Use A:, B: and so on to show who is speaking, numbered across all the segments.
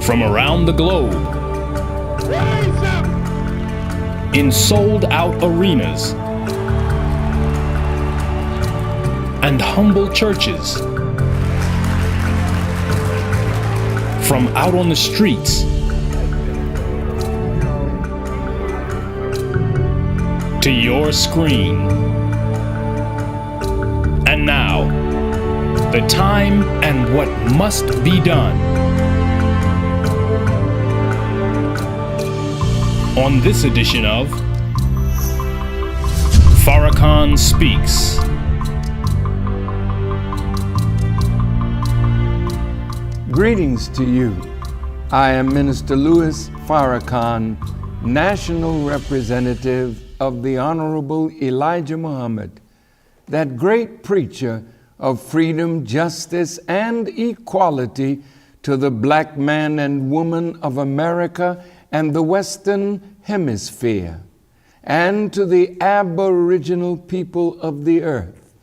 A: from around the globe, in sold-out arenas and humble churches, from out on the streets to your screen. And now, the time and what must be done. On this edition of Farrakhan Speaks.
B: Greetings to you. I am Minister Louis Farrakhan, National Representative of the Honorable Elijah Muhammad, that great preacher of freedom, justice, and equality to the black man and woman of America and the Western Hemisphere, and to the aboriginal people of the earth,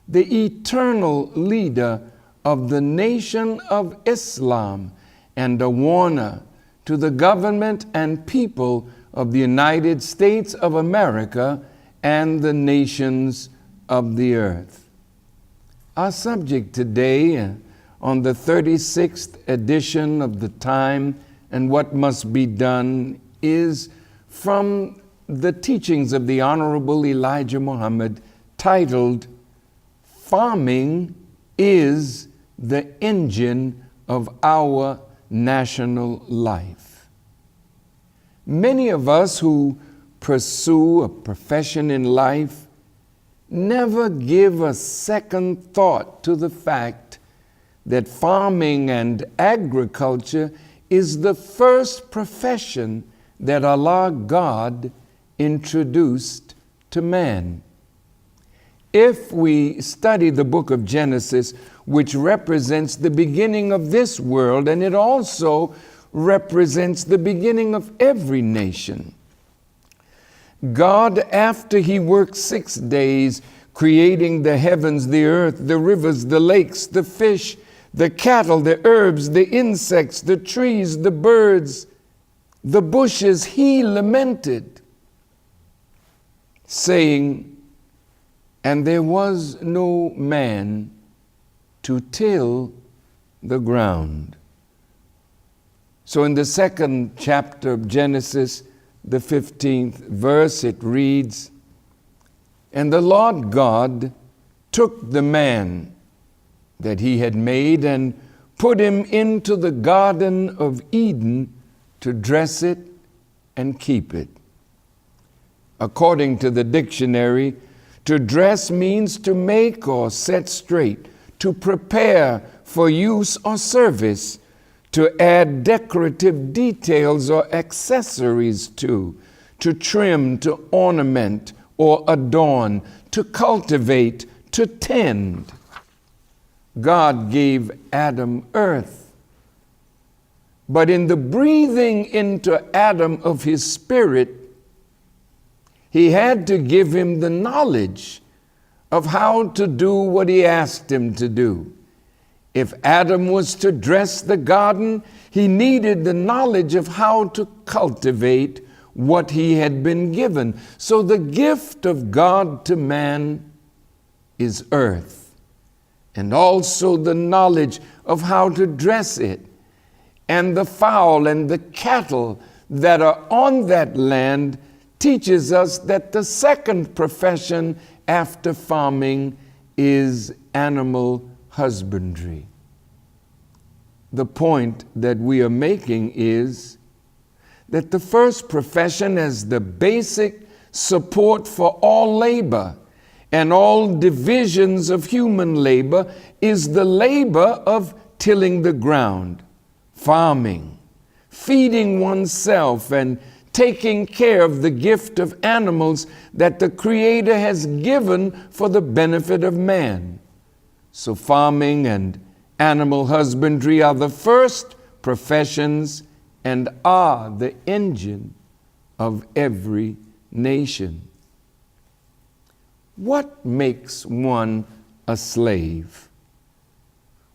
B: the eternal leader of the Nation of Islam, and a warner to the government and people of the United States of America and the nations of the earth. Our subject today, on the 36th edition of The Time and What Must Be Done, is from the teachings of the Honorable Elijah Muhammad, titled, Farming is the Engine of Our National Life. Many of us who pursue a profession in life never give a second thought to the fact that farming and agriculture is the first profession that Allah God introduced to man. If we study the book of Genesis, which represents the beginning of this world, and it also represents the beginning of every nation, God, after he worked 6 days creating the heavens, the earth, the rivers, the lakes, the fish, the cattle, the herbs, the insects, the trees, the birds, the bushes, he lamented, saying, and there was no man to till the ground. So in the second chapter of Genesis, the 15th verse, it reads, and the Lord God took the man that he had made and put him into the Garden of Eden to dress it and keep it. According to the dictionary, to dress means to make or set straight, to prepare for use or service, to add decorative details or accessories to trim, to ornament or adorn, to cultivate, to tend. God gave Adam earth, but in the breathing into Adam of his spirit, he had to give him the knowledge of how to do what he asked him to do. If Adam was to dress the garden, he needed the knowledge of how to cultivate what he had been given. So the gift of God to man is earth, and also the knowledge of how to dress it, and the fowl and the cattle that are on that land teaches us that the second profession after farming is animal husbandry. The point that we are making is that the first profession, as the basic support for all labor and all divisions of human labor, is the labor of tilling the ground, farming, feeding oneself, and taking care of the gift of animals that the Creator has given for the benefit of man. So farming and animal husbandry are the first professions and are the engine of every nation. What makes one a slave?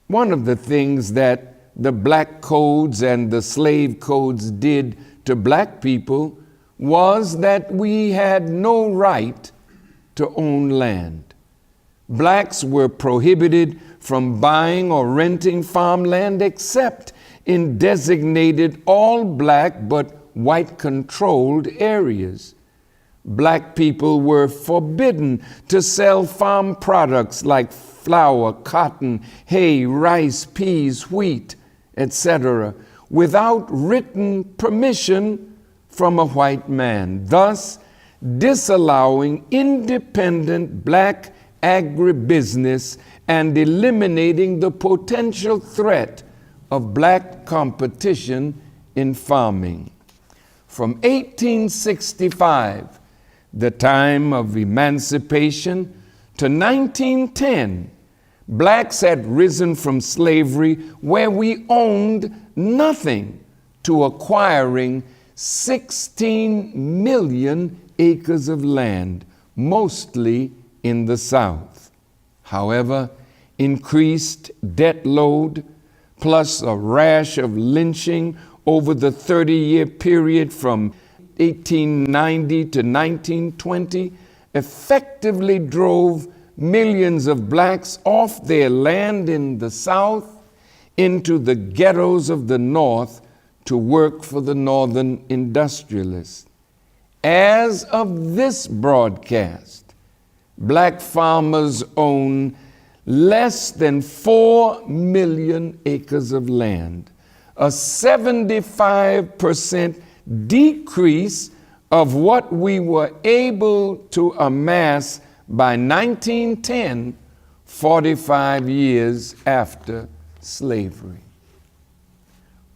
B: One of the things that the black codes and the slave codes did to black people was that we had no right to own land. Blacks were prohibited from buying or renting farmland except in designated all black but white controlled areas. Black people were forbidden to sell farm products like flour, cotton, hay, rice, peas, wheat, etc., without written permission from a white man, thus disallowing independent black agribusiness and eliminating the potential threat of black competition in farming. From 1865, the time of emancipation, to 1910, blacks had risen from slavery, where we owned nothing, to acquiring 16 million acres of land, mostly in the South. However, increased debt load, plus a rash of lynching over the 30-year period from 1890 to 1920, effectively drove millions of blacks off their land in the South into the ghettos of the North to work for the Northern industrialists. As of this broadcast, black farmers own less than 4 million acres of land, a 75% decrease of what we were able to amass by 1910, 45 years after slavery.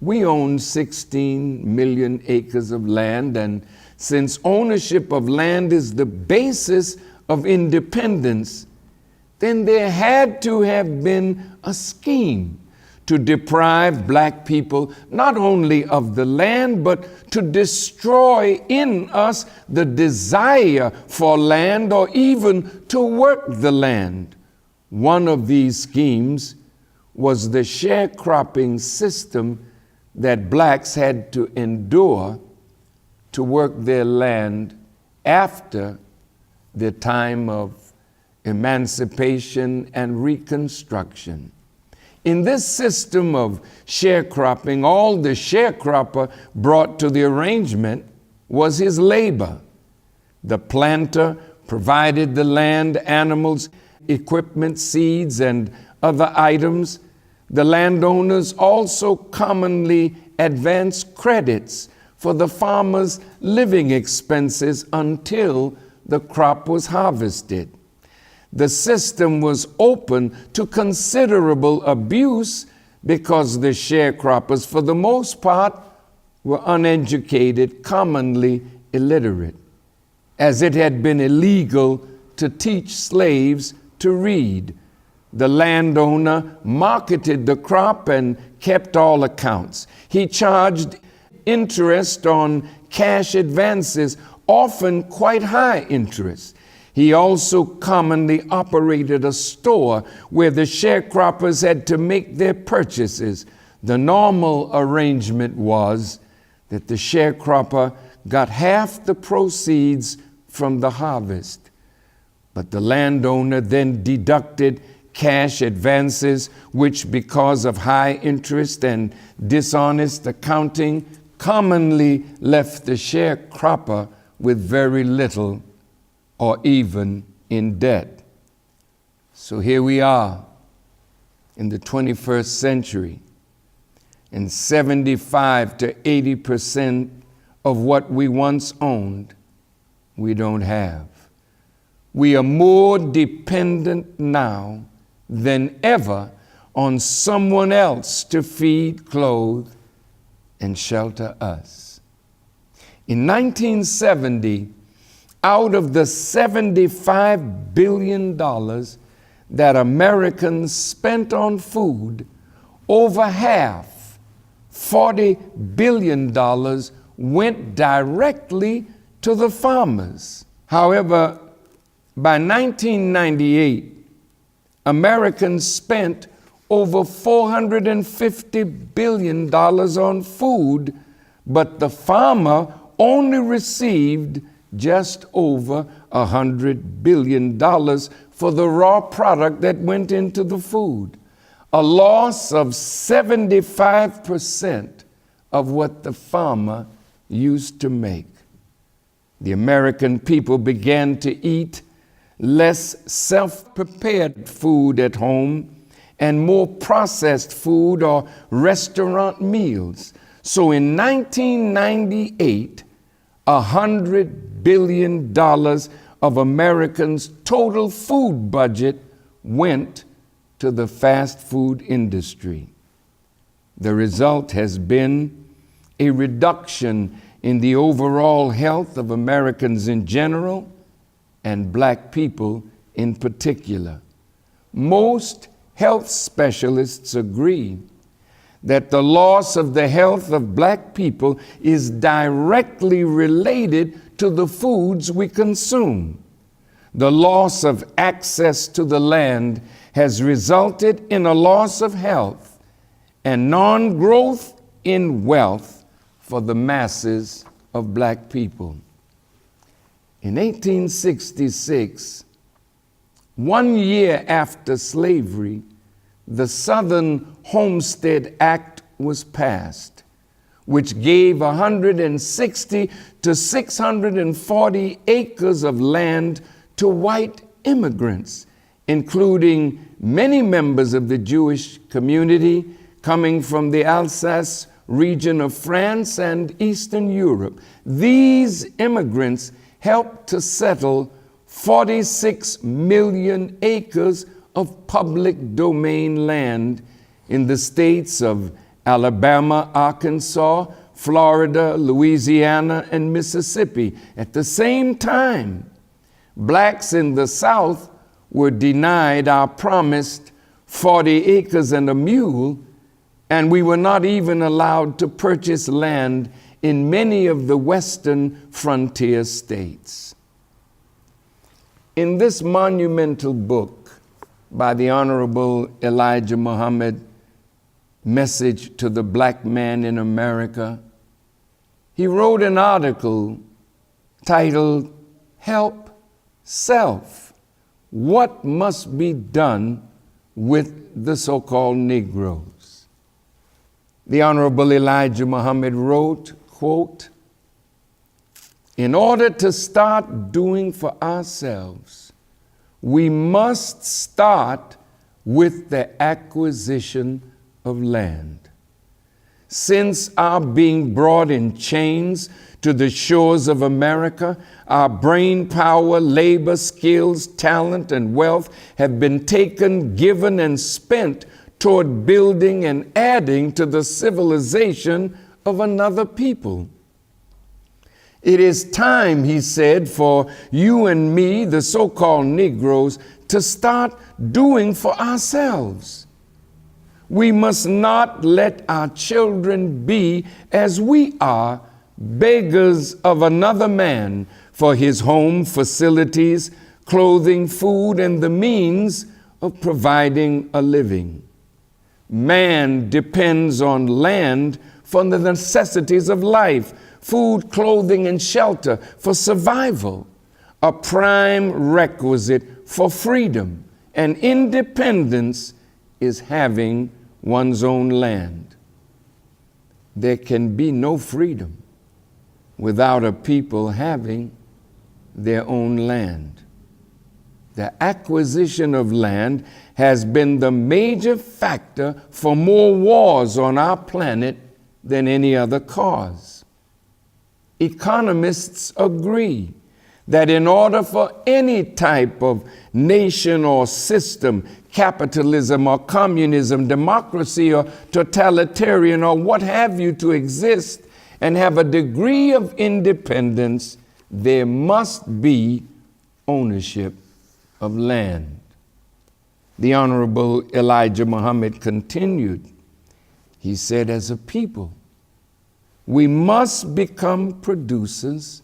B: We own 16 million acres of land, and since ownership of land is the basis of independence, then there had to have been a scheme to deprive black people not only of the land, but to destroy in us the desire for land or even to work the land. One of these schemes was the sharecropping system that blacks had to endure to work their land after the time of emancipation and Reconstruction. In this system of sharecropping, all the sharecropper brought to the arrangement was his labor. The planter provided the land, animals, equipment, seeds, and other items. The landowners also commonly advanced credits for the farmer's living expenses until the crop was harvested. The system was open to considerable abuse because the sharecroppers, for the most part, were uneducated, commonly illiterate, as it had been illegal to teach slaves to read. The landowner marketed the crop and kept all accounts. He charged interest on cash advances, often quite high interest. He also commonly operated a store where the sharecroppers had to make their purchases. The normal arrangement was that the sharecropper got half the proceeds from the harvest, but the landowner then deducted cash advances, which, because of high interest and dishonest accounting, commonly left the sharecropper with very little or even in debt. So here we are in the 21st century, and 75 to 80% of what we once owned, we don't have. We are more dependent now than ever on someone else to feed, clothe, and shelter us. In 1970, out of the $75 billion that Americans spent on food, over half, $40 billion, went directly to the farmers. However, by 1998, Americans spent over $450 billion on food, but the farmer only received just over $100 billion for the raw product that went into the food, a loss of 75% of what the farmer used to make. The American people began to eat less self-prepared food at home and more processed food or restaurant meals. So in 1998, $100 billion of Americans' total food budget went to the fast food industry. The result has been a reduction in the overall health of Americans in general and black people in particular. Most health specialists agree that the loss of the health of black people is directly related to the foods we consume. The loss of access to the land has resulted in a loss of health and non-growth in wealth for the masses of black people. In 1866, 1 year after slavery, the Southern Homestead Act was passed, which gave 160 to 640 acres of land to white immigrants, including many members of the Jewish community coming from the Alsace region of France and Eastern Europe. These immigrants helped to settle 46 million acres of public domain land in the states of Alabama, Arkansas, Florida, Louisiana, and Mississippi. At the same time, blacks in the South were denied our promised 40 acres and a mule, and we were not even allowed to purchase land in many of the western frontier states. In this monumental book by the Honorable Elijah Muhammad, Message to the Black Man in America, he wrote an article titled, "Help Self: What Must Be Done with the So-Called Negroes?" The Honorable Elijah Muhammad wrote, quote, "In order to start doing for ourselves, we must start with the acquisition of land. Since our being brought in chains to the shores of America, our brain power, labor, skills, talent, and wealth have been taken, given, and spent toward building and adding to the civilization of another people. It is time," he said, "for you and me, the so-called Negroes, to start doing for ourselves. We must not let our children be, as we are, beggars of another man for his home, facilities, clothing, food, and the means of providing a living. Man depends on land for the necessities of life, food, clothing, and shelter for survival, a prime requisite for freedom, and independence is having one's own land. There can be no freedom without a people having their own land. The acquisition of land has been the major factor for more wars on our planet than any other cause. Economists agree that in order for any type of nation or system, capitalism or communism, democracy or totalitarian or what have you, to exist and have a degree of independence, there must be ownership of land. The Honorable Elijah Muhammad continued. He said, as a people, we must become producers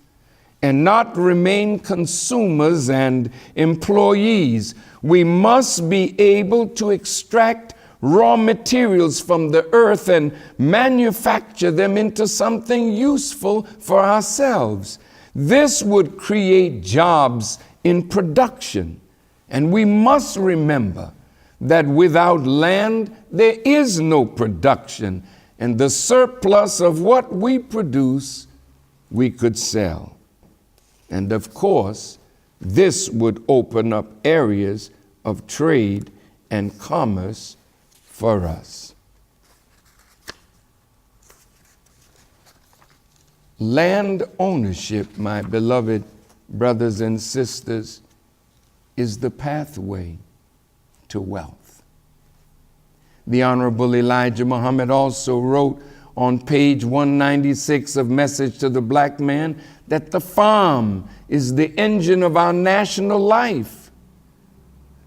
B: and not remain consumers and employees. We must be able to extract raw materials from the earth and manufacture them into something useful for ourselves. This would create jobs in production. And we must remember that without land, there is no production. And the surplus of what we produce, we could sell. And of course, this would open up areas of trade and commerce for us. Land ownership, my beloved brothers and sisters, is the pathway to wealth. The Honorable Elijah Muhammad also wrote on page 196 of Message to the Black Man that the farm is the engine of our national life.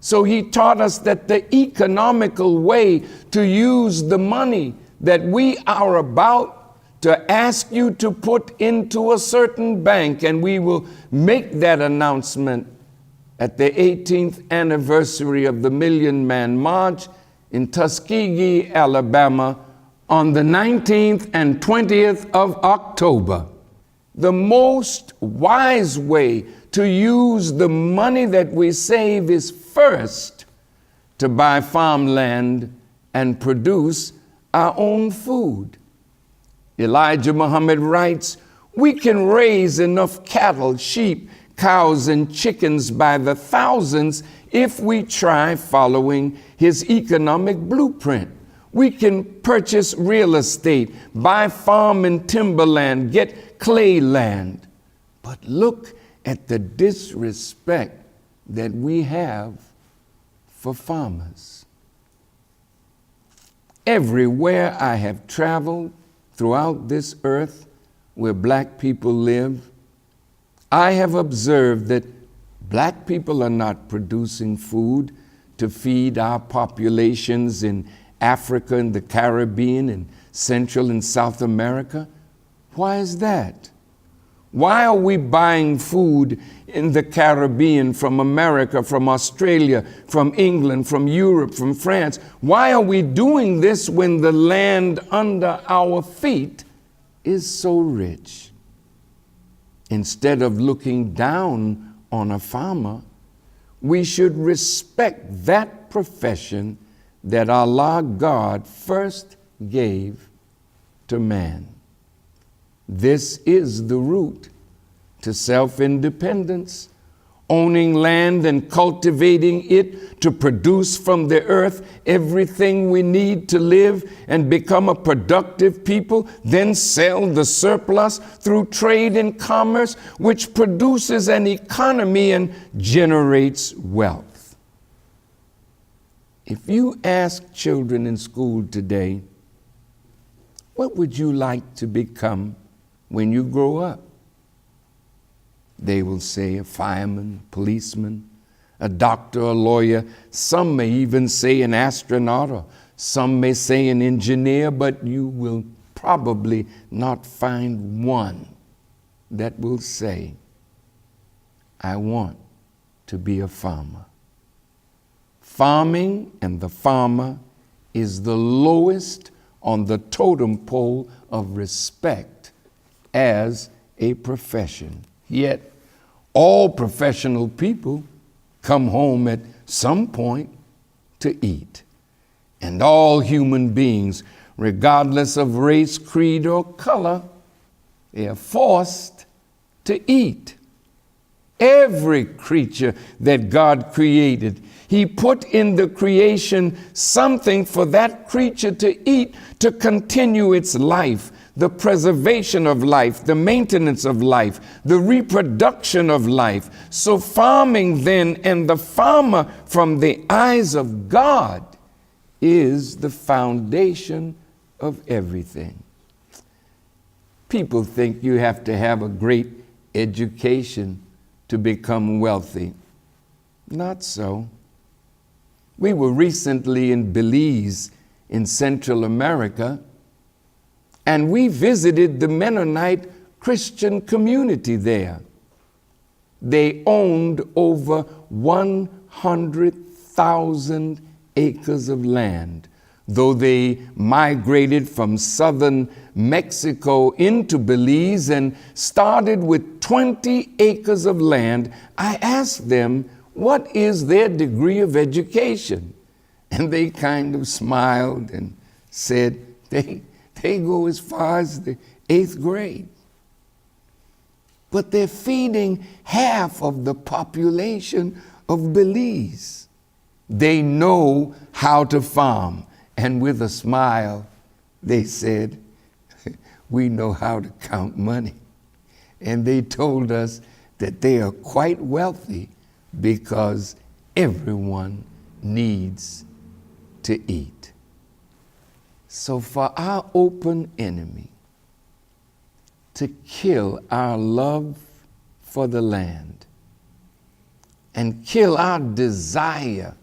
B: So he taught us that the economical way to use the money that we are about to ask you to put into a certain bank, and we will make that announcement at the 18th anniversary of the Million Man March in Tuskegee, Alabama, on the 19th and 20th of October. The most wise way to use the money that we save is first to buy farmland and produce our own food. Elijah Muhammad writes, "We can raise enough cattle, sheep, cows, and chickens by the thousands if we try following his economic blueprint. We can purchase real estate, buy farm and timberland, get clay land. But look at the disrespect that we have for farmers. Everywhere I have traveled throughout this earth where black people live, I have observed that black people are not producing food to feed our populations in Africa and the Caribbean and Central and South America. Why is that? Why are we buying food in the Caribbean, from America, from Australia, from England, from Europe, from France? Why are we doing this when the land under our feet is so rich? Instead of looking down on a farmer, we should respect that profession that Allah God first gave to man. This is the route to self-independence, owning land and cultivating it to produce from the earth everything we need to live and become a productive people, then sell the surplus through trade and commerce, which produces an economy and generates wealth. If you ask children in school today, what would you like to become when you grow up? They will say a fireman, policeman, a doctor, a lawyer. Some may even say an astronaut, or some may say an engineer, but you will probably not find one that will say, I want to be a farmer. Farming and the farmer is the lowest on the totem pole of respect as a profession. Yet, all professional people come home at some point to eat. And all human beings, regardless of race, creed, or color, they are forced to eat. Every creature that God created, He put in the creation something for that creature to eat to continue its life. The preservation of life, the maintenance of life, the reproduction of life. So farming then, and the farmer from the eyes of God, is the foundation of everything. People think you have to have a great education to become wealthy. Not so. We were recently in Belize in Central America, and we visited the Mennonite Christian community there. They owned over 100,000 acres of land, though they migrated from southern Mexico into Belize and started with 20 acres of land, I asked them, what is their degree of education? And they kind of smiled and said, they go as far as the 8th grade. But they're feeding half of the population of Belize. They know how to farm. And with a smile, they said, we know how to count money. And they told us that they are quite wealthy because everyone needs to eat. So for our open enemy to kill our love for the land and kill our desire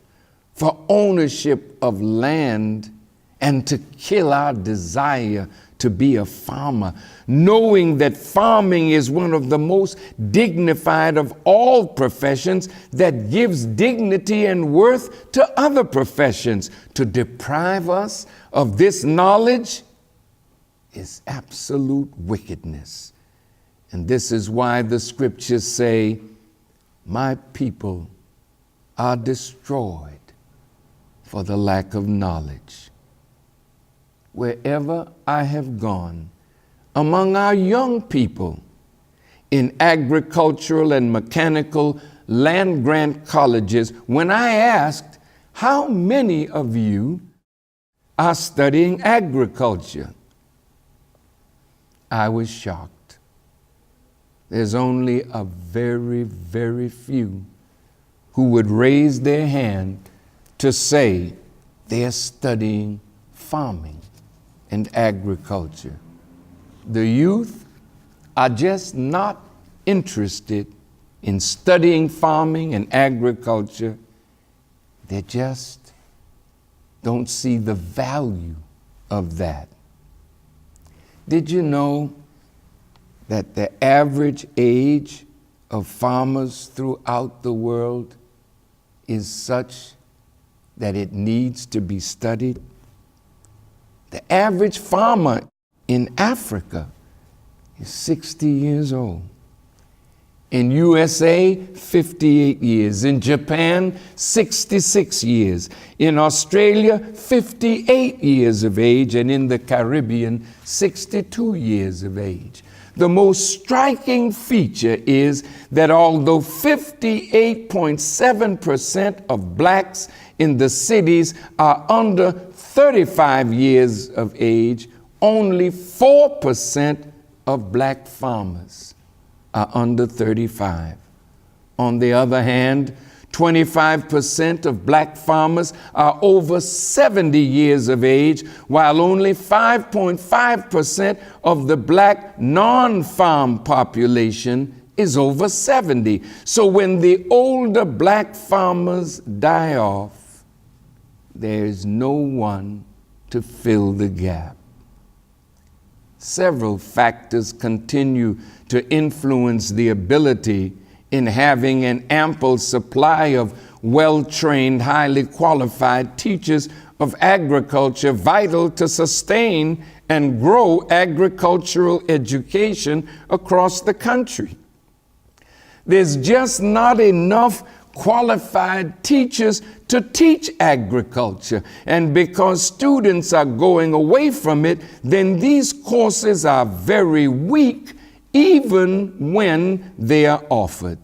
B: for ownership of land and to kill our desire to be a farmer, knowing that farming is one of the most dignified of all professions that gives dignity and worth to other professions. To deprive us of this knowledge is absolute wickedness. And this is why the scriptures say, my people are destroyed for the lack of knowledge. Wherever I have gone, among our young people in agricultural and mechanical land-grant colleges, when I asked, how many of you are studying agriculture? I was shocked. There's only a very, very few who would raise their hand to say they're studying farming and agriculture. The youth are just not interested in studying farming and agriculture. They just don't see the value of that. Did you know that the average age of farmers throughout the world is such that it needs to be studied? The average farmer in Africa is 60 years old. In USA, 58 years. In Japan, 66 years. In Australia, 58 years of age. And in the Caribbean, 62 years of age. The most striking feature is that although 58.7% of blacks in the cities are under 35 years of age, only 4% of black farmers are under 35. On the other hand, 25% of black farmers are over 70 years of age, while only 5.5% of the black non-farm population is over 70. So when the older black farmers die off, there is no one to fill the gap. Several factors continue to influence the ability in having an ample supply of well-trained, highly qualified teachers of agriculture, vital to sustain and grow agricultural education across the country. There's just not enough qualified teachers to teach agriculture. And because students are going away from it, then these courses are very weak even when they are offered.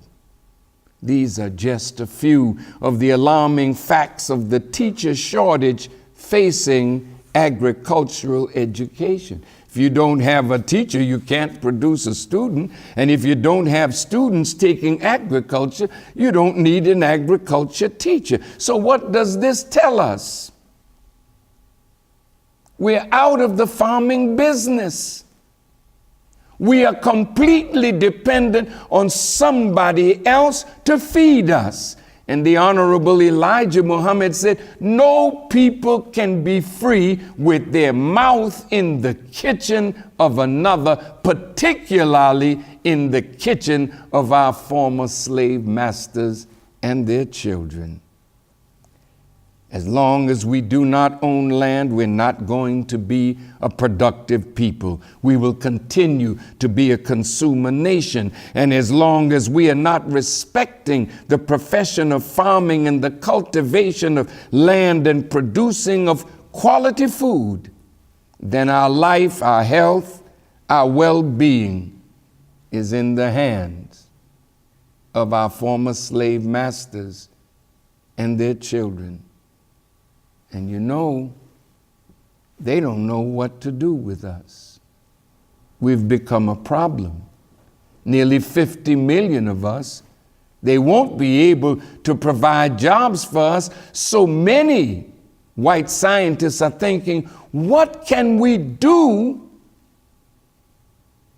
B: These are just a few of the alarming facts of the teacher shortage facing agricultural education. If you don't have a teacher, you can't produce a student. And if you don't have students taking agriculture, you don't need an agriculture teacher. So what does this tell us? We're out of the farming business. We are completely dependent on somebody else to feed us. And the Honorable Elijah Muhammad said, no people can be free with their mouth in the kitchen of another, particularly in the kitchen of our former slave masters and their children. As long as we do not own land, we're not going to be a productive people. We will continue to be a consumer nation. And as long as we are not respecting the profession of farming and the cultivation of land and producing of quality food, then our life, our health, our well-being is in the hands of our former slave masters and their children. And you know, they don't know what to do with us. We've become a problem. Nearly 50 million of us. They won't be able to provide jobs for us. So many white scientists are thinking, what can we do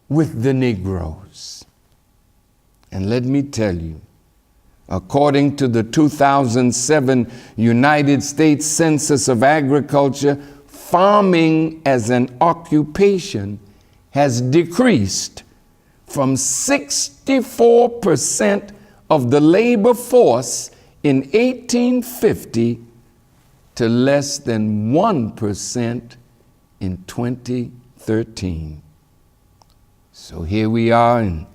B: with the Negroes? And let me tell you, according to the 2007 United States Census of Agriculture, farming as an occupation has decreased from 64% of the labor force in 1850 to less than 1% in 2013. So here we are in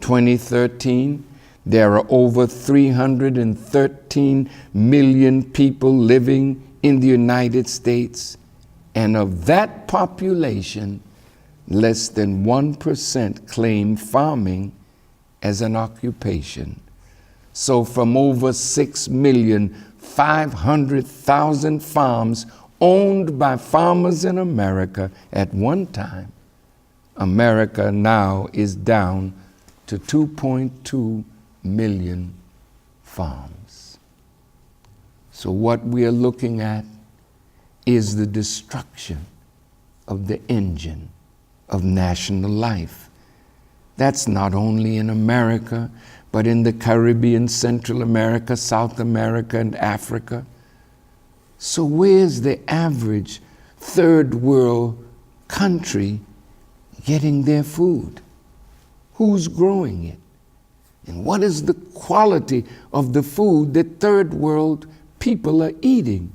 B: 2013. There are over 313 million people living in the United States, and of that population, less than 1% claim farming as an occupation. So from over 6,500,000 farms owned by farmers in America at one time, America now is down to 2.2 million farms. So what we are looking at is the destruction of the engine of national life. That's not only in America, but in the Caribbean, Central America, South America, and Africa. So where's the average third world country getting their food? Who's growing it? And what is the quality of the food that third world people are eating?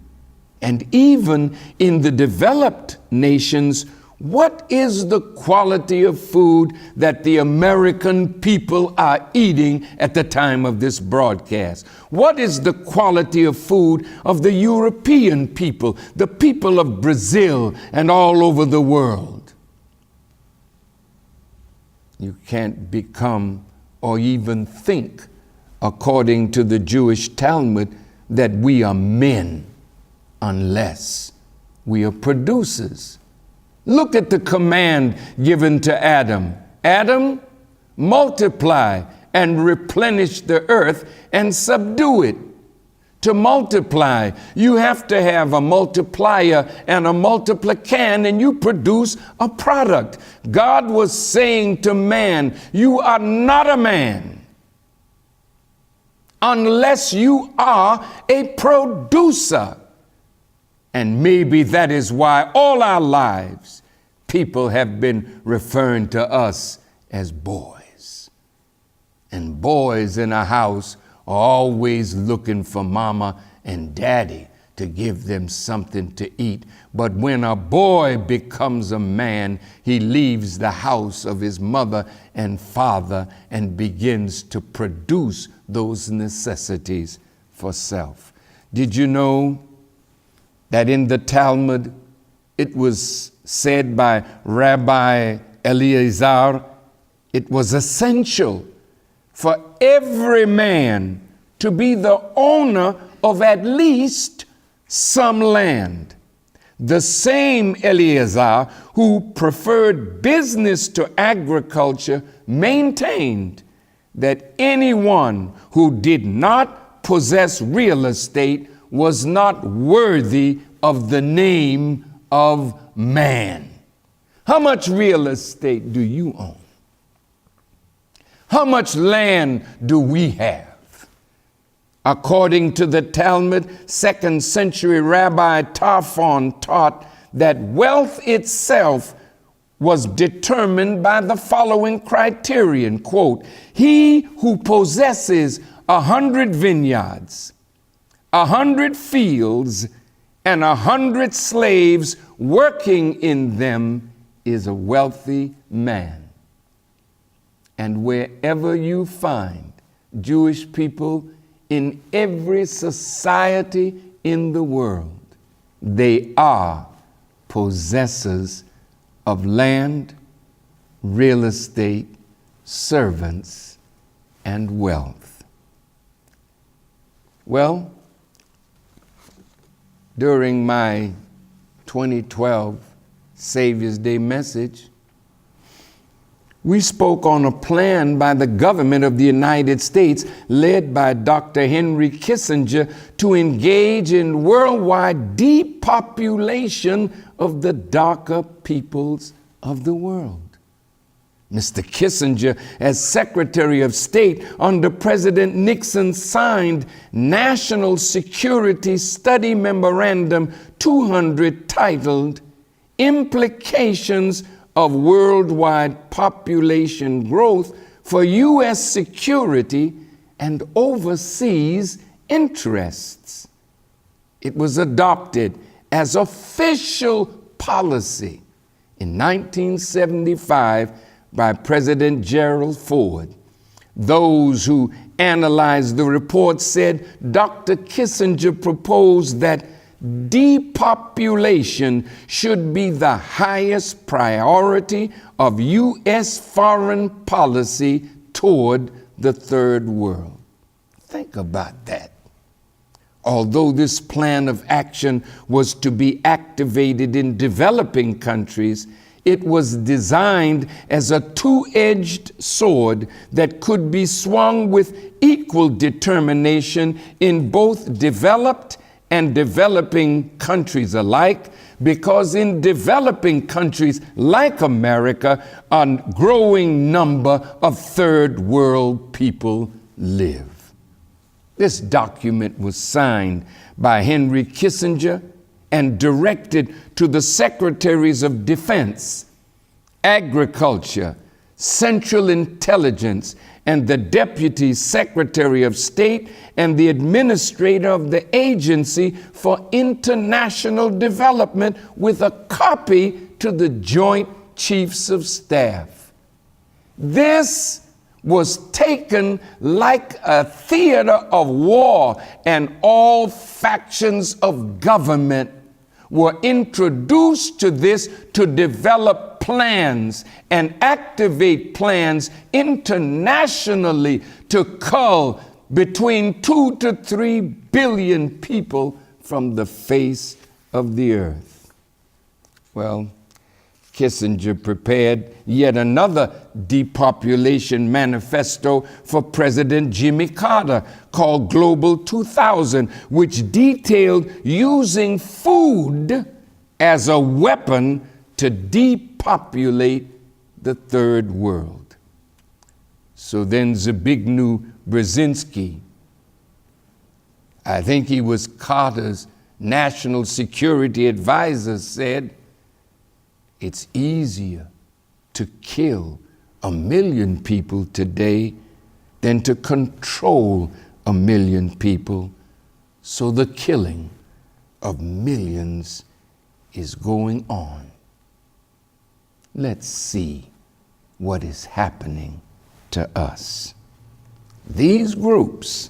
B: And even in the developed nations, what is the quality of food that the American people are eating at the time of this broadcast? What is the quality of food of the European people, the people of Brazil and all over the world? You can't become or even think, according to the Jewish Talmud, that we are men unless we are producers. Look at the command given to Adam. Adam, multiply and replenish the earth and subdue it. To multiply, you have to have a multiplier and a multiplicand, and you produce a product. God was saying to man, you are not a man unless you are a producer. And maybe that is why all our lives people have been referring to us as boys. And boys in a house are always looking for mama and daddy to give them something to eat. But when a boy becomes a man, he leaves the house of his mother and father and begins to produce those necessities for self. Did you know that in the Talmud, it was said by Rabbi Eliezer, it was essential for every man to be the owner of at least some land. The same Eliezer who preferred business to agriculture maintained that anyone who did not possess real estate was not worthy of the name of man. How much real estate do you own? How much land do we have? According to the Talmud, 2nd century Rabbi Tarfon taught that wealth itself was determined by the following criterion, quote, he who possesses 100 vineyards, 100 fields and 100 slaves working in them is a wealthy man. And wherever you find Jewish people in every society in the world, they are possessors of land, real estate, servants, and wealth. Well, during my 2012 Savior's Day message, we spoke on a plan by the government of the United States, led by Dr. Henry Kissinger, to engage in worldwide depopulation of the darker peoples of the world. Mr. Kissinger, as Secretary of State under President Nixon, signed National Security Study Memorandum 200 titled Implications of Worldwide Population Growth for U.S. Security and Overseas Interests. It was adopted as official policy in 1975 by President Gerald Ford. Those who analyzed the report said Dr. Kissinger proposed that depopulation should be the highest priority of U.S. foreign policy toward the third world. Think about that. Although this plan of action was to be activated in developing countries, it was designed as a two-edged sword that could be swung with equal determination in both developed and developing countries alike, because in developing countries like America, a growing number of third world people live. This document was signed by Henry Kissinger and directed to the Secretaries of Defense, Agriculture, Central Intelligence, and the Deputy Secretary of State and the Administrator of the Agency for International Development, with a copy to the Joint Chiefs of Staff. This was taken like a theater of war, and all factions of government were introduced to this to develop plans and activate plans internationally to cull between 2 to 3 billion people from the face of the earth. Well, Kissinger prepared yet another depopulation manifesto for President Jimmy Carter called Global 2000, which detailed using food as a weapon to depopulate the third world. So then Zbigniew Brzezinski, I think he was Carter's national security advisor, said, "It's easier to kill 1 million people today than to control 1 million people. So the killing of millions is going on." Let's see what is happening to us. These groups,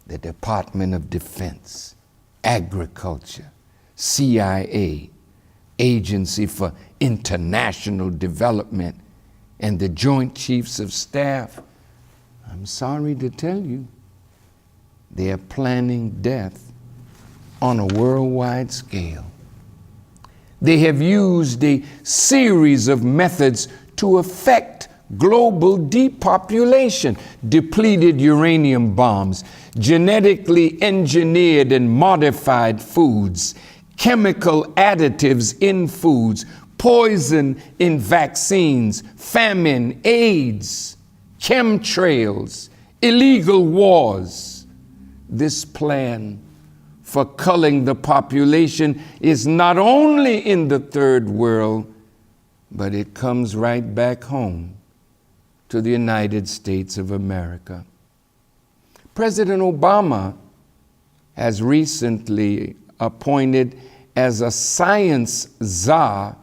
B: the Department of Defense, Agriculture, CIA, Agency for International Development, and the Joint Chiefs of Staff, I'm sorry to tell you, they are planning death on a worldwide scale. They have used a series of methods to affect global depopulation: depleted uranium bombs, genetically engineered and modified foods, chemical additives in foods, poison in vaccines, famine, AIDS, chemtrails, illegal wars. This plan for culling the population is not only in the third world, but it comes right back home to the United States of America. President Obama has recently appointed as a science czar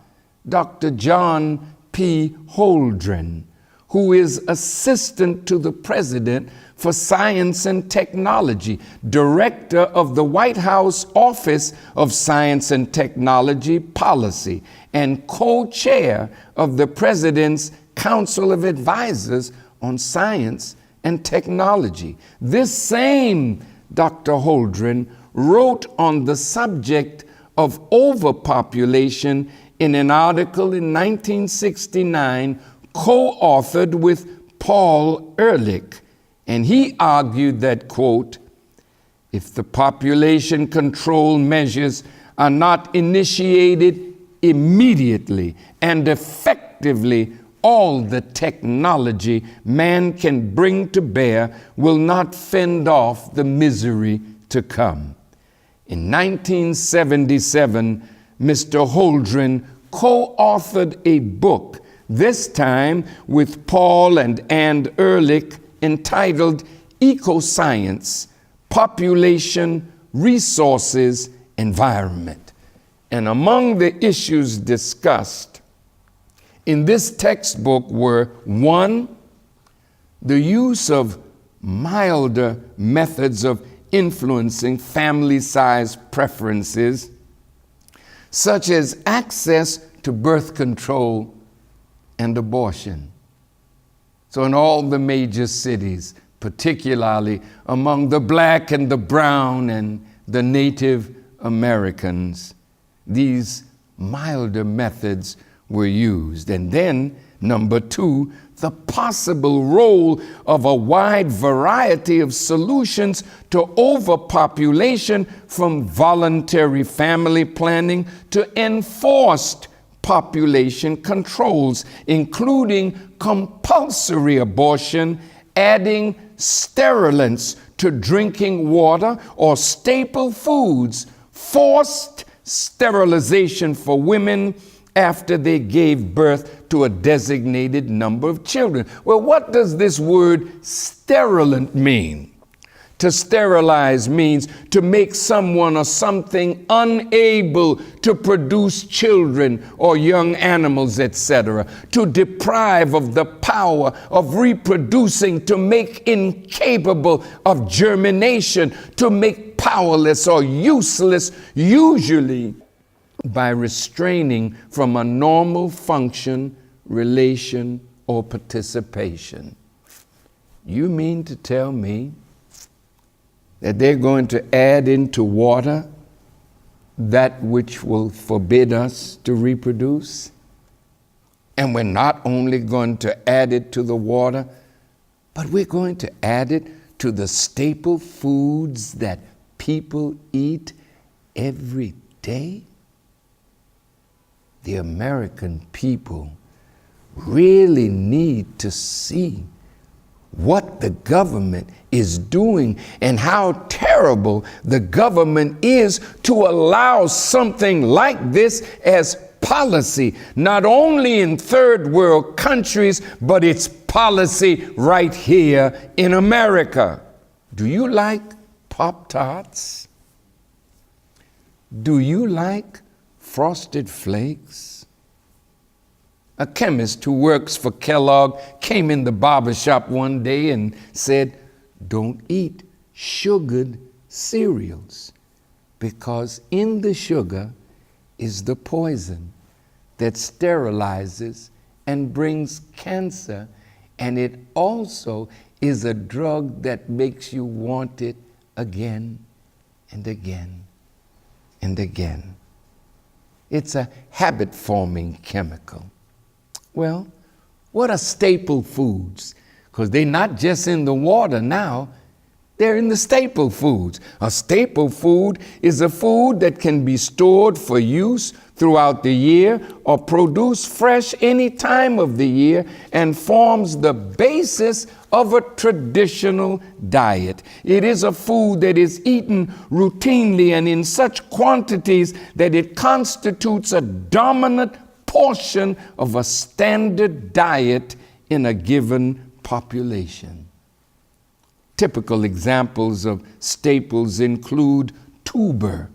B: Dr. John P. Holdren, who is assistant to the president for science and technology, director of the White House Office of Science and Technology Policy, and co-chair of the president's Council of Advisors on Science and Technology. This same Dr. Holdren wrote on the subject of overpopulation in an article in 1969 co-authored with Paul Ehrlich, and he argued that, quote, if the population control measures are not initiated immediately and effectively, all the technology man can bring to bear will not fend off the misery to come. In 1977, Mr. Holdren co-authored a book, this time with Paul and Ann Ehrlich, entitled Ecoscience, Population, Resources, Environment. And among the issues discussed in this textbook were: 1, the use of milder methods of influencing family size preferences, such as access to birth control and abortion. So in all the major cities, particularly among the black and the brown and the Native Americans, these milder methods were used. And then, number 2, the possible role of a wide variety of solutions to overpopulation, from voluntary family planning to enforced population controls, including compulsory abortion, adding sterilants to drinking water or staple foods, forced sterilization for women after they gave birth to a designated number of children. Well, what does this word sterilant mean? To sterilize means to make someone or something unable to produce children or young animals, etc., to deprive of the power of reproducing, to make incapable of germination, to make powerless or useless, usually by restraining from a normal function, relation, or participation. You mean to tell me that they're going to add into water that which will forbid us to reproduce? And we're not only going to add it to the water, but we're going to add it to the staple foods that people eat every day? The American people really need to see what the government is doing and how terrible the government is to allow something like this as policy, not only in third world countries, but it's policy right here in America. Do you like Pop-Tarts? Do you like Frosted Flakes? A chemist who works for Kellogg came in the barber shop one day and said, "Don't eat sugared cereals, because in the sugar is the poison that sterilizes and brings cancer, and it also is a drug that makes you want it again and again and again. It's a habit-forming chemical." Well, what are staple foods? Because they're not just in the water now, they're in the staple foods. A staple food is a food that can be stored for use throughout the year or produced fresh any time of the year and forms the basis of a traditional diet. It is a food that is eaten routinely and in such quantities that it constitutes a dominant portion of a standard diet in a given population. Typical examples of staples include tuber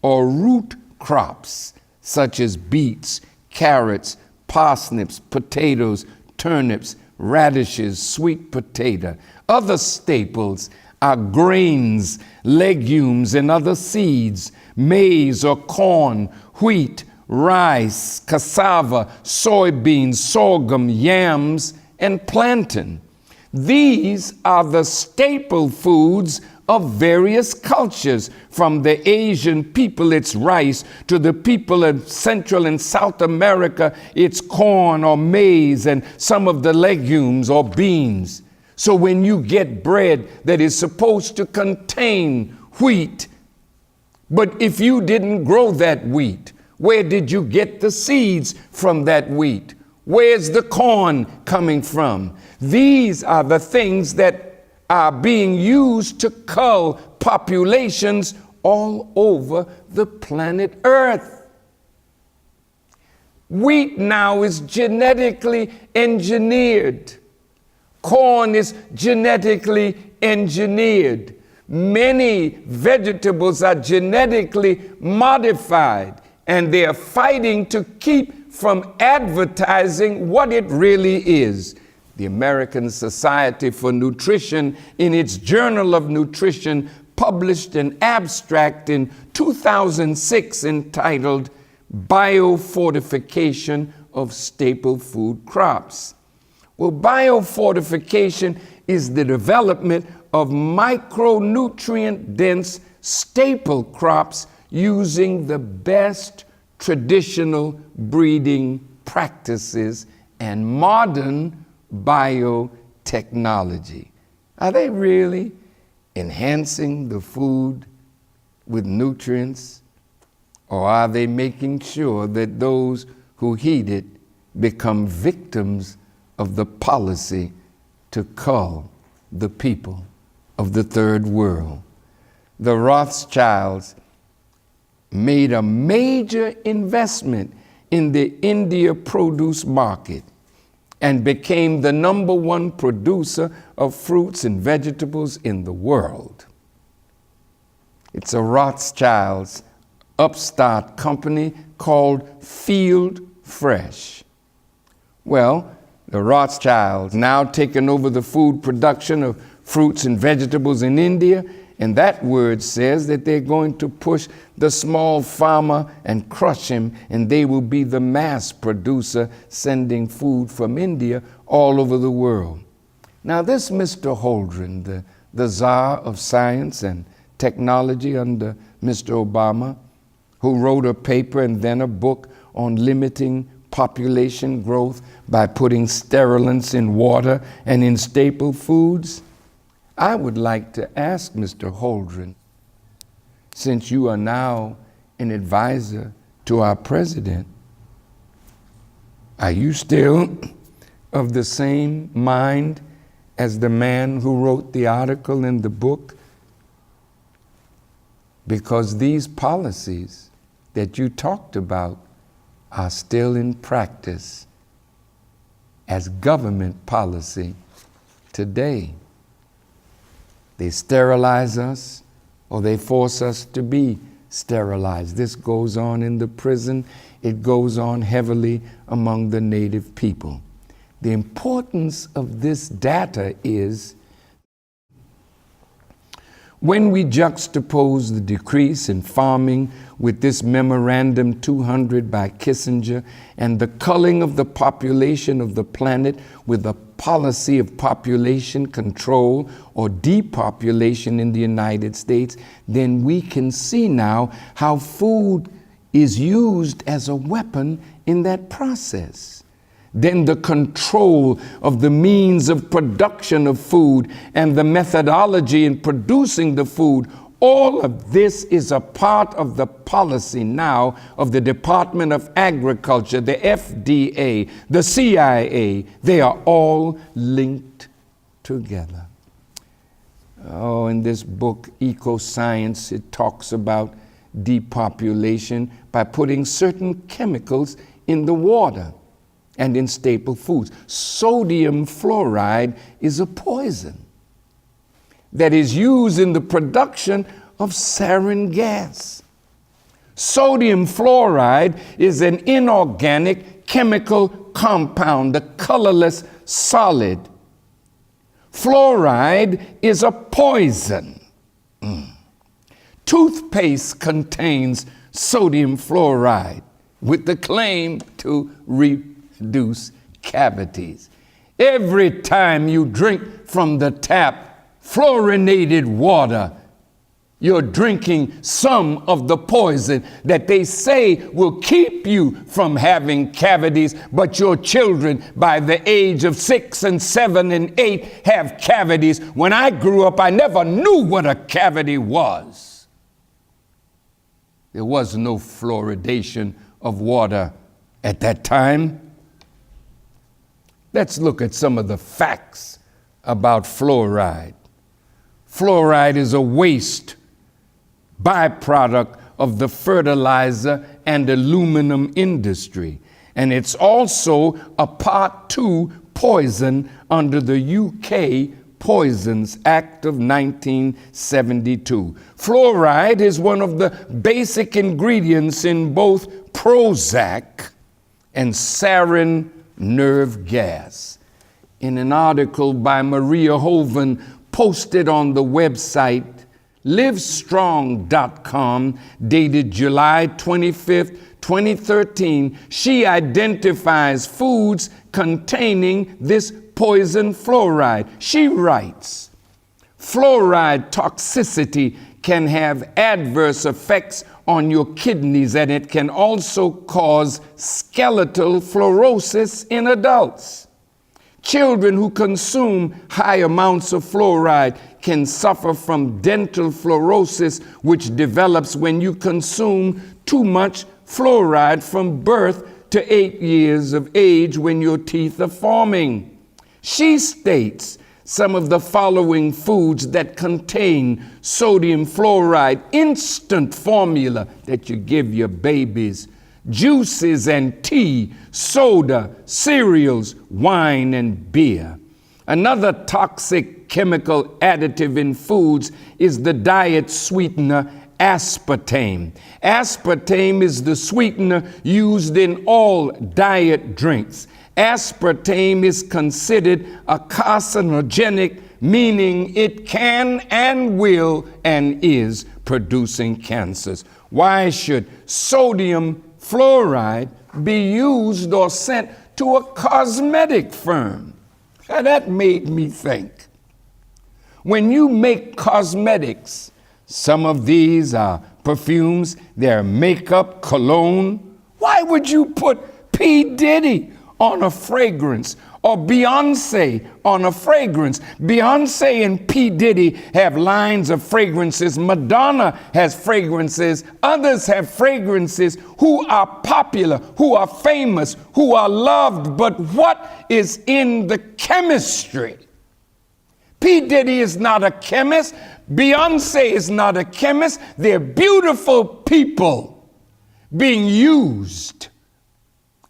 B: or root crops such as beets, carrots, parsnips, potatoes, turnips, radishes, sweet potato. Other staples are grains, legumes, and other seeds, maize or corn, wheat, rice, cassava, soybeans, sorghum, yams, and plantain. These are the staple foods of various cultures. From the Asian people, it's rice, to the people of Central and South America, it's corn or maize, and some of the legumes or beans. So when you get bread that is supposed to contain wheat, but if you didn't grow that wheat, where did you get the seeds from that wheat? Where's the corn coming from? These are the things that are being used to cull populations all over the planet Earth. Wheat now is genetically engineered. Corn is genetically engineered. Many vegetables are genetically modified, and they are fighting to keep from advertising what it really is. The American Society for Nutrition, in its Journal of Nutrition, published an abstract in 2006 entitled Biofortification of Staple Food Crops. Well, biofortification is the development of micronutrient-dense staple crops using the best traditional breeding practices and modern biotechnology. Are they really enhancing the food with nutrients, or are they making sure that those who eat it become victims of the policy to cull the people of the third world? The Rothschilds made a major investment in the India produce market and became the #1 producer of fruits and vegetables in the world. It's a Rothschilds upstart company called Field Fresh. Well, the Rothschilds now taken over the food production of fruits and vegetables in India, and that word says that they're going to push the small farmer and crush him, and they will be the mass producer, sending food from India all over the world. Now this Mr. Holdren, the czar of science and technology under Mr. Obama, who wrote a paper and then a book on limiting population growth by putting sterilants in water and in staple foods, I would like to ask Mr. Holdren, since you are now an advisor to our president, are you still of the same mind as the man who wrote the article in the book? Because these policies that you talked about are still in practice as government policy today. They sterilize us, or they force us to be sterilized. This goes on in the prison. It goes on heavily among the native people. The importance of this data is when we juxtapose the decrease in farming with this Memorandum 200 by Kissinger and the culling of the population of the planet with a policy of population control or depopulation in the United States, then we can see now how food is used as a weapon in that process. Then the control of the means of production of food and the methodology in producing the food, all of this is a part of the policy now of the Department of Agriculture, the FDA, the CIA. They are all linked together. Oh, in this book, Ecoscience, it talks about depopulation by putting certain chemicals in the water and in staple foods. Sodium fluoride is a poison. that is used in the production of sarin gas. Sodium fluoride is an inorganic chemical compound, a colorless solid. Fluoride is a poison. Toothpaste contains sodium fluoride with the claim to reduce cavities. Every time you drink from the tap fluorinated water, you're drinking some of the poison that they say will keep you from having cavities, but your children by the age of 6 and 7 and 8 have cavities. When I grew up, I never knew what a cavity was. There was no fluoridation of water at that time. Let's look at some of the facts about fluoride. Fluoride is a waste byproduct of the fertilizer and aluminum industry, and it's also a Part 2 poison under the UK Poisons Act of 1972. Fluoride is one of the basic ingredients in both Prozac and sarin nerve gas. In an article by Maria Hoven posted on the website livestrong.com, dated July 25th, 2013, she identifies foods containing this poison fluoride. She writes, fluoride toxicity can have adverse effects on your kidneys, and it can also cause skeletal fluorosis in adults. Children who consume high amounts of fluoride can suffer from dental fluorosis, which develops when you consume too much fluoride from birth to 8 years of age when your teeth are forming. She states some of the following foods that contain sodium fluoride: instant formula that you give your babies, juices and tea, soda, cereals, wine, and beer. Another toxic chemical additive in foods is the diet sweetener aspartame. Aspartame is the sweetener used in all diet drinks. Aspartame is considered a carcinogenic, meaning it can and will and is producing cancers. Why should sodium fluoride be used or sent to a cosmetic firm? Now that made me think. When you make cosmetics, some of these are perfumes, they're makeup, cologne. Why would you put P. Diddy on a fragrance or Beyonce on a fragrance? Beyonce and P. Diddy have lines of fragrances. Madonna has fragrances. Others have fragrances who are popular, who are famous, who are loved. But what is in the chemistry? P. Diddy is not a chemist. Beyonce is not a chemist. They're beautiful people being used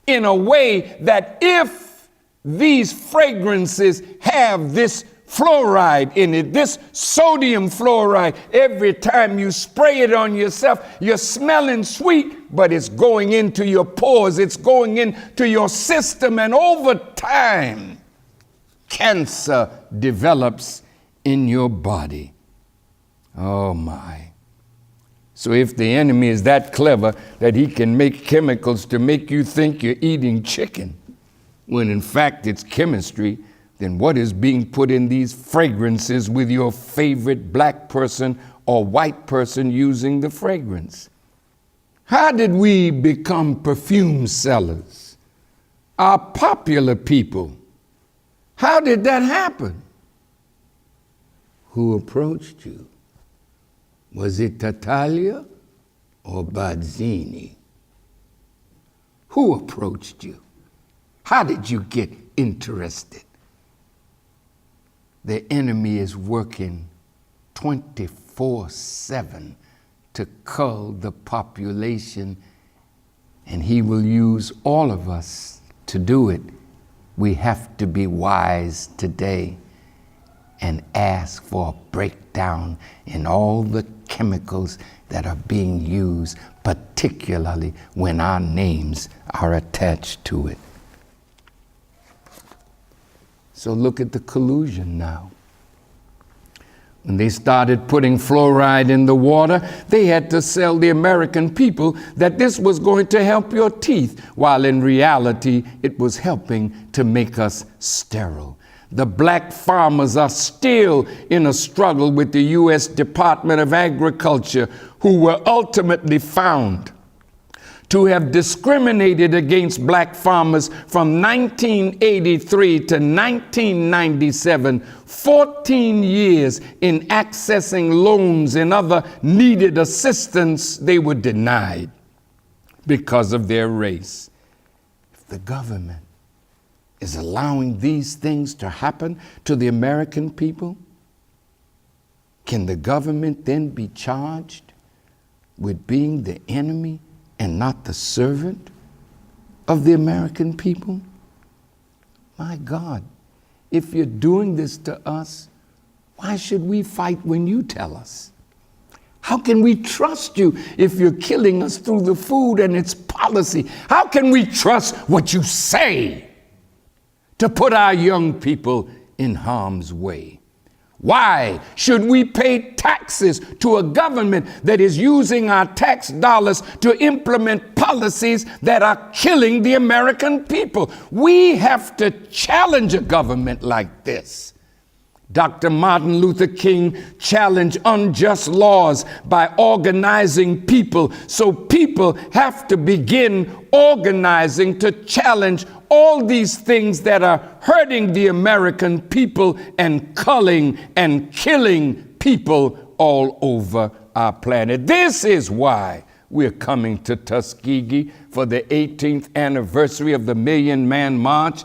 B: in a way that if these fragrances have this fluoride in it, this sodium fluoride, every time you spray it on yourself, you're smelling sweet, but it's going into your pores, it's going into your system, and over time, cancer develops in your body. Oh my. So if the enemy is that clever that he can make chemicals to make you think you're eating chicken, when in fact it's chemistry, then what is being put in these fragrances with your favorite black person or white person using the fragrance? How did we become perfume sellers? Our popular people. How did that happen? Who approached you? Was it Tatalia or Bazzini? Who approached you? How did you get interested? The enemy is working 24/7 to cull the population, and he will use all of us to do it. We have to be wise today. and ask for a breakdown in all the chemicals that are being used, particularly when our names are attached to it. So look at the collusion now. When they started putting fluoride in the water, they had to sell the American people that this was going to help your teeth, while in reality, it was helping to make us sterile. The black farmers are still in a struggle with the U.S. Department of Agriculture, who were ultimately found to have discriminated against black farmers from 1983 to 1997, 14 years in accessing loans and other needed assistance. They were denied because of their race. If the government is allowing these things to happen to the American people, can the government then be charged with being the enemy and not the servant of the American people? My God, if you're doing this to us, why should we fight when you tell us? How can we trust you if you're killing us through the food and its policy? How can we trust what you say to put our young people in harm's way? Why should we pay taxes to a government that is using our tax dollars to implement policies that are killing the American people? We have to challenge a government like this. Dr. Martin Luther King challenged unjust laws by organizing people, so people have to begin organizing to challenge all these things that are hurting the American people and culling and killing people all over our planet. This is why we're coming to Tuskegee for the 18th anniversary of the Million Man March,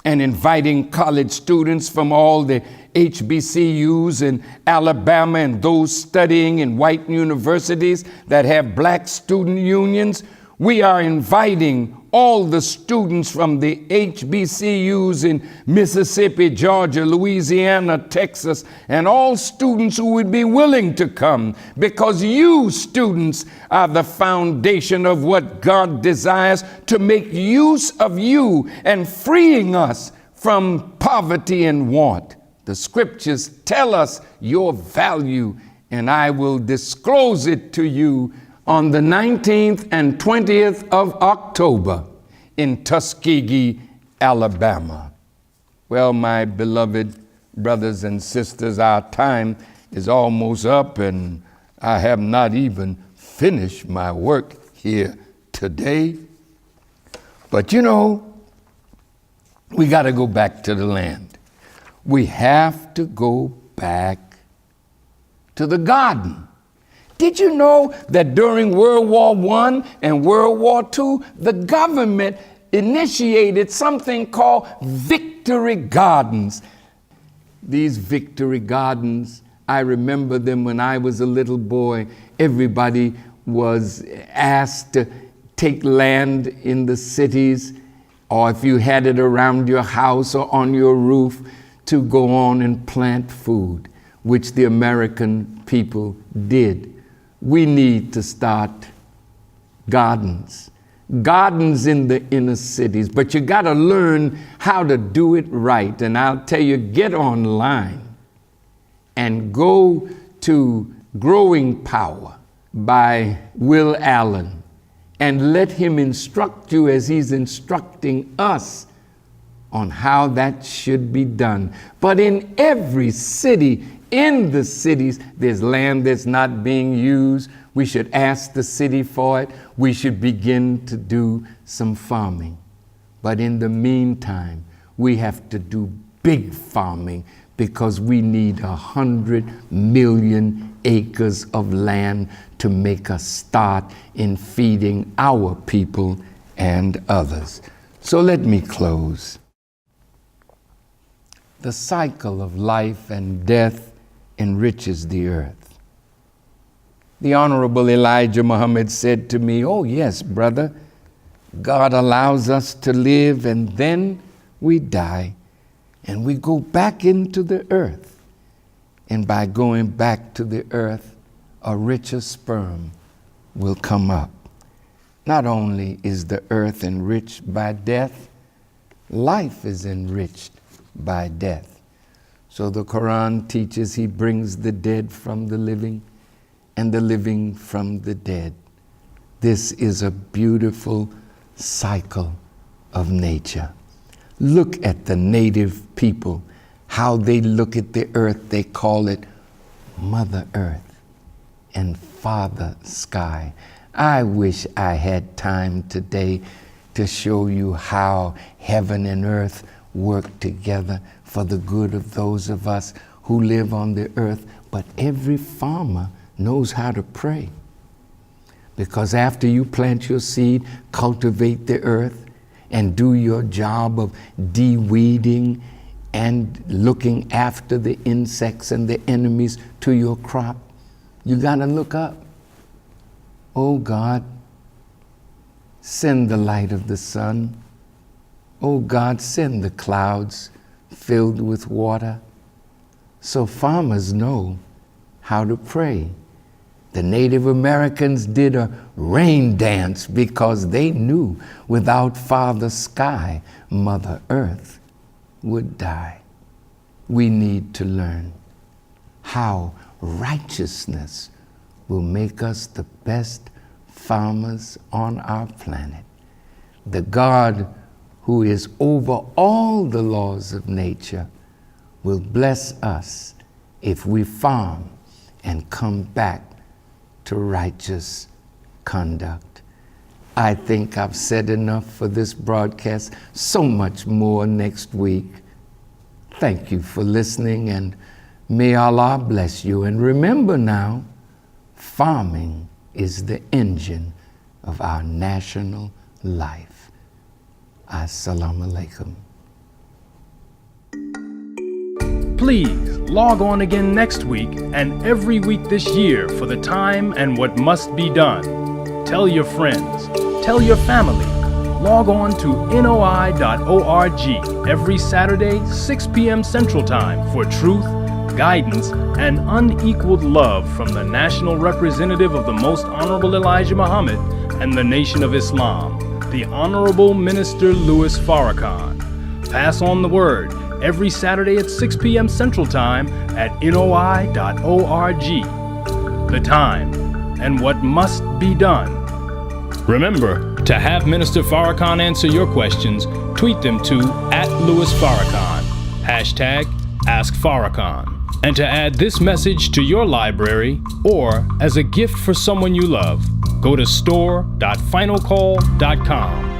B: and inviting college students from all the HBCUs in Alabama and those studying in white universities that have black student unions. We are inviting all the students from the HBCUs in Mississippi, Georgia, Louisiana, Texas, and all students who would be willing to come, because you students are the foundation of what God desires to make use of you and freeing us from poverty and want. The scriptures tell us your value, and I will disclose it to you on the 19th and 20th of October in Tuskegee, Alabama. Well, my beloved brothers and sisters, our time is almost up, and I have not even finished my work here today. But you know, we got to go back to the land. We have to go back to the garden. Did you know that during World War I and World War II, the government initiated something called Victory Gardens? These Victory Gardens, I remember them when I was a little boy. Everybody was asked to take land in the cities, or if you had it around your house or on your roof, to go on and plant food, which the American people did. We need to start gardens in the inner cities, but you got to learn how to do it right. And I'll tell you, get online and go to Growing Power by Will Allen and let him instruct you as he's instructing us on how that should be done. But in every city, in the cities, there's land that's not being used. We should ask the city for it. We should begin to do some farming. But in the meantime, we have to do big farming, because we need 100 million acres of land to make a start in feeding our people and others. So let me close. The cycle of life and death enriches the earth. The Honorable Elijah Muhammad said to me, "Oh yes, brother, God allows us to live and then we die and we go back into the earth. And by going back to the earth, a richer sperm will come up. Not only is the earth enriched by death, life is enriched by death. So the Quran teaches He brings the dead from the living and the living from the dead. This is a beautiful cycle of nature. Look at the native people, how they look at the earth. They call it Mother Earth and Father Sky. I wish I had time today to show you how heaven and earth work together for the good of those of us who live on the earth. But every farmer knows how to pray. Because after you plant your seed, cultivate the earth, and do your job of de-weeding and looking after the insects and the enemies to your crop, you gotta look up. Oh God, send the light of the sun. Oh God, send the clouds filled with water. So farmers know how to pray. The Native Americans did a rain dance because they knew without Father Sky, Mother Earth would die. We need to learn how righteousness will make us the best farmers on our planet. The God who is over all the laws of nature will bless us if we farm and come back to righteous conduct. I think I've said enough for this broadcast. So much more next week. Thank you for listening, and may Allah bless you. And remember now, farming is the engine of our national life. Assalamu alaikum.
A: Please log on again next week and every week this year for the time and what must be done. Tell your friends, tell your family. Log on to noi.org every Saturday, 6 p.m. Central Time for truth, guidance, and unequaled love from the national representative of the Most Honorable Elijah Muhammad and the Nation of Islam, the Honorable Minister Louis Farrakhan. Pass on the word every Saturday at 6 p.m. Central Time at noi.org. The time and what must be done. Remember, to have Minister Farrakhan answer your questions, tweet them to @LouisFarrakhan, #AskFarrakhan. And to add this message to your library or as a gift for someone you love, go to store.finalcall.com.